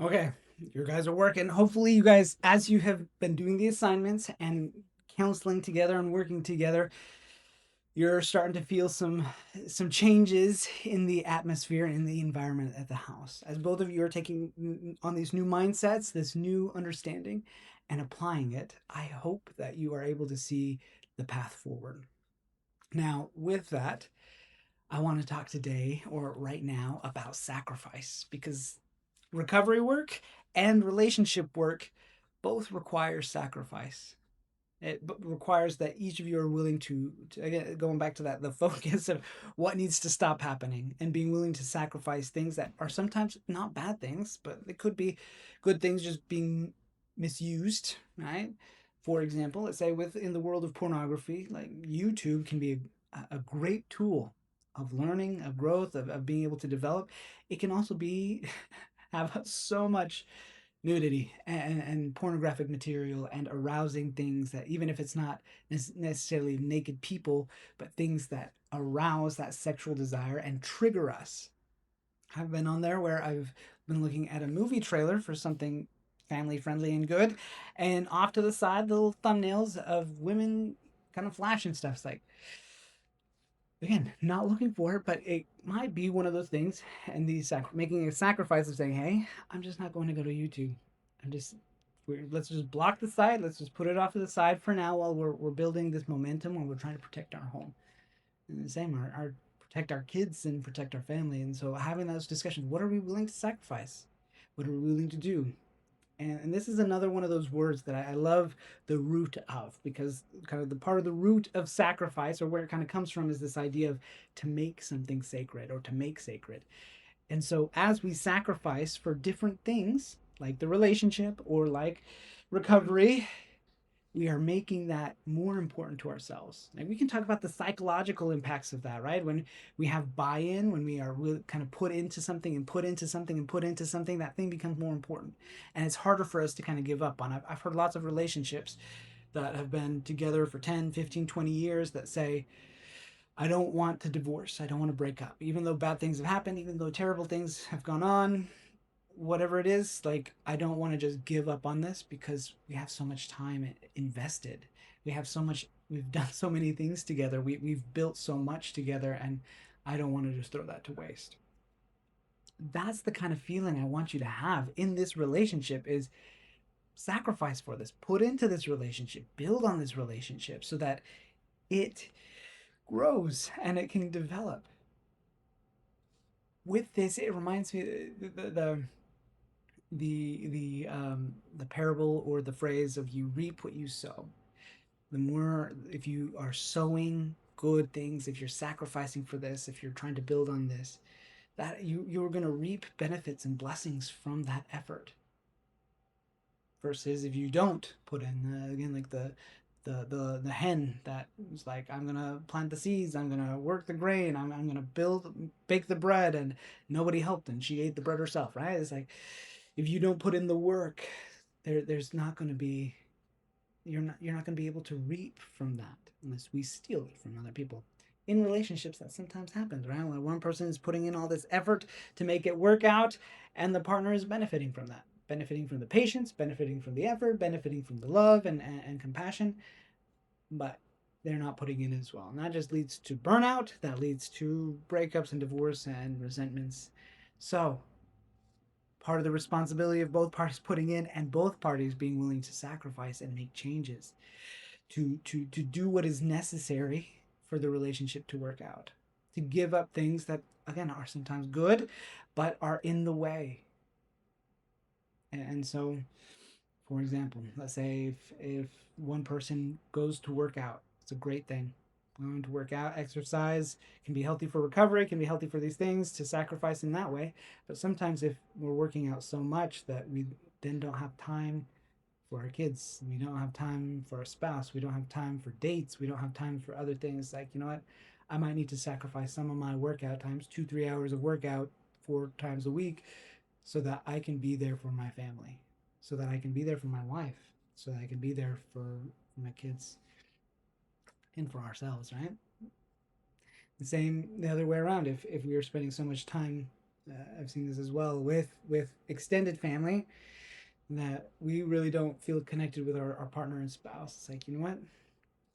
Okay, you guys are working. Hopefully, you guys, as you have been doing the assignments and counseling together and working together, you're starting to feel some changes in the atmosphere and in the environment at the house. As both of you are taking on these new mindsets, this new understanding, and applying it, I hope that you are able to see the path forward. Now, with that, I want to talk today or right now about sacrifice because recovery work and relationship work both require sacrifice. It requires that each of you are willing to, again, going back to that, the focus of what needs to stop happening and being willing to sacrifice things that are sometimes not bad things, but it could be good things just being misused, right? For example, let's say within the world of pornography, like YouTube can be a great tool of learning, of growth, of being able to develop. It can also be have so much nudity and pornographic material and arousing things that even if it's not necessarily naked people, but things that arouse that sexual desire and trigger us. I've been on there where I've been looking at a movie trailer for something family friendly and good, and off to the side, little thumbnails of women kind of flashing stuff. It's like, again, not looking for it, but it might be one of those things. And making a sacrifice of saying, "Hey, I'm just not going to go to YouTube. I'm just let's just block the site. Let's just put it off to the side for now while we're building this momentum while we're trying to protect our home." And the same, our protect our kids and protect our family. And so having those discussions, what are we willing to sacrifice? What are we willing to do? And this is another one of those words that I love the root of, because kind of the part of the root of sacrifice, or where it kind of comes from, is this idea of to make something sacred or to make sacred. And so as we sacrifice for different things like the relationship or like recovery, we are making that more important to ourselves. And we can talk about the psychological impacts of that, right? When we have buy-in, when we are really kind of put into something and put into something and put into something, that thing becomes more important. And it's harder for us to kind of give up on. I've heard lots of relationships that have been together for 10, 15, 20 years that say, I don't want to divorce. I don't want to break up. Even though bad things have happened, even though terrible things have gone on, whatever it is, like, I don't want to just give up on this because we have so much time invested. We have so much, we've done so many things together. We've built so much together, and I don't want to just throw that to waste. That's the kind of feeling I want you to have in this relationship is sacrifice for this, put into this relationship, build on this relationship so that it grows and it can develop. With this, it reminds me the parable or the phrase of you reap what you sow. The more, if you are sowing good things, if you're sacrificing for this, if you're trying to build on this, that you're going to reap benefits and blessings from that effort. Versus if you don't put in, again, like the hen that was like, I'm gonna plant the seeds, I'm gonna work the grain, I'm gonna bake the bread, and nobody helped and she ate the bread herself, right? It's like, if you don't put in the work, there's not going to be, you're not going to be able to reap from that unless we steal it from other people. In relationships, that sometimes happens, right? When one person is putting in all this effort to make it work out, and the partner is benefiting from that, benefiting from the patience, benefiting from the effort, benefiting from the love and compassion, but they're not putting in as well. And that just leads to burnout, that leads to breakups and divorce and resentments. So part of the responsibility of both parties putting in and both parties being willing to sacrifice and make changes to do what is necessary for the relationship to work out, to give up things that, again, are sometimes good but are in the way. And so, for example, let's say if one person goes to work out, it's a great thing. Going to work out, exercise can be healthy for recovery, can be healthy for these things, to sacrifice in that way. But sometimes if we're working out so much that we then don't have time for our kids, we don't have time for our spouse, we don't have time for dates, we don't have time for other things, like, you know what, I might need to sacrifice some of my workout times, 2 3 hours of workout 4 times a week, so that I can be there for my family, so that I can be there for my wife, so that I can be there for my kids and for ourselves, right? The same the other way around. If we are spending so much time I've seen this as well with extended family, that we really don't feel connected with our partner and spouse. It's like, you know what?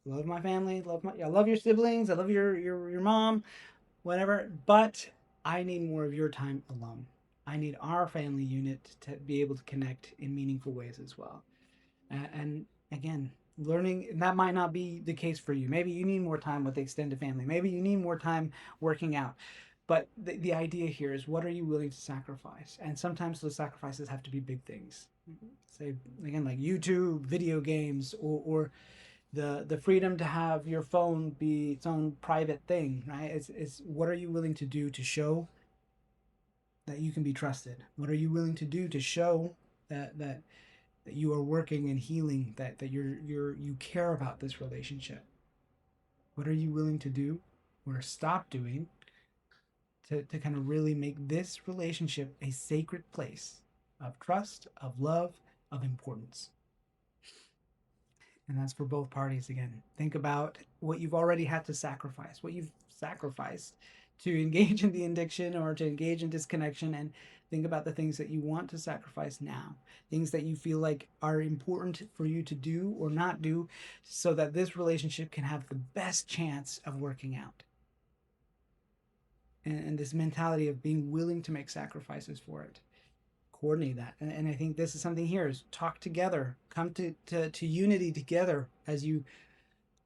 Love my family, I love your siblings, I love your mom, whatever, but I need more of your time alone. I need our family unit to be able to connect in meaningful ways as well. And again, learning that might not be the case for you. Maybe you need more time with the extended family. Maybe you need more time working out. But the idea here is, what are you willing to sacrifice? And sometimes those sacrifices have to be big things. Say again, like YouTube, video games, or the freedom to have your phone be its own private thing, right? It's what are you willing to do to show that you can be trusted? What are you willing to do to show that you are working and healing, that you care about this relationship? What are you willing to do or stop doing to kind of really make this relationship a sacred place of trust, of love, of importance? And that's for both parties. Again, think about what you've already had to sacrifice, what you've sacrificed to engage in the addiction or to engage in disconnection, and think about the things that you want to sacrifice now, things that you feel like are important for you to do or not do, so that this relationship can have the best chance of working out. And this mentality of being willing to make sacrifices for it, coordinate that. And I think this is something here, is talk together, come to unity together as you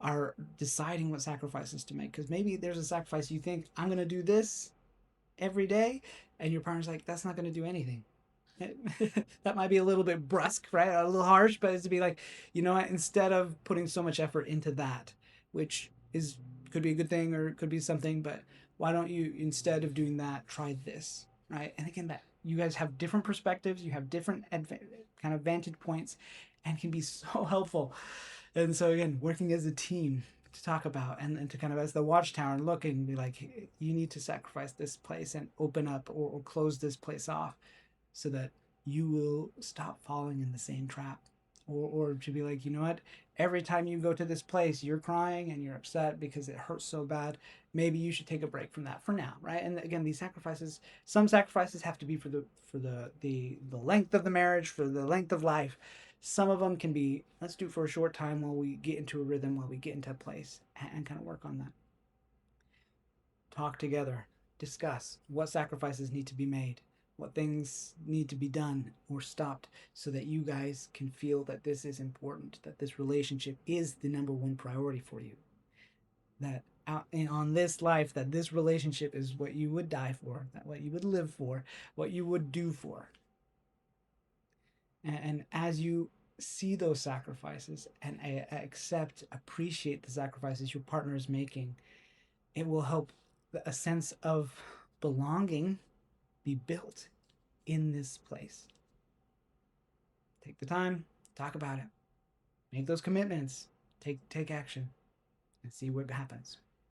are deciding what sacrifices to make. Because maybe there's a sacrifice you think, I'm going to do this every day, and your partner's like, that's not going to do anything. That might be a little bit brusque, right? A little harsh, but it's to be like, you know what, instead of putting so much effort into that, which is could be a good thing or it could be something, but why don't you, instead of doing that, try this, right? And again, that you guys have different perspectives, you have different kind of vantage points, and can be so helpful. And so again, working as a team to talk about, and to kind of as the watchtower and look and be like, you need to sacrifice this place and open up, or close this place off, so that you will stop falling in the same trap. Or to be like, you know what, every time you go to this place you're crying and you're upset because it hurts so bad, maybe you should take a break from that for now, right? And again, these sacrifices, some sacrifices have to be for the length of the marriage, for the length of life. Some of them can be, let's do it for a short time while we get into a rhythm, while we get into a place, and kind of work on that. Talk together, discuss what sacrifices need to be made, what things need to be done or stopped, so that you guys can feel that this is important, that this relationship is the number one priority for you, that on this life, that this relationship is what you would die for, that what you would live for, what you would do for. And as you see those sacrifices and appreciate the sacrifices your partner is making, it will help a sense of belonging be built in this place. Take the time, talk about it, make those commitments, take action, and see what happens.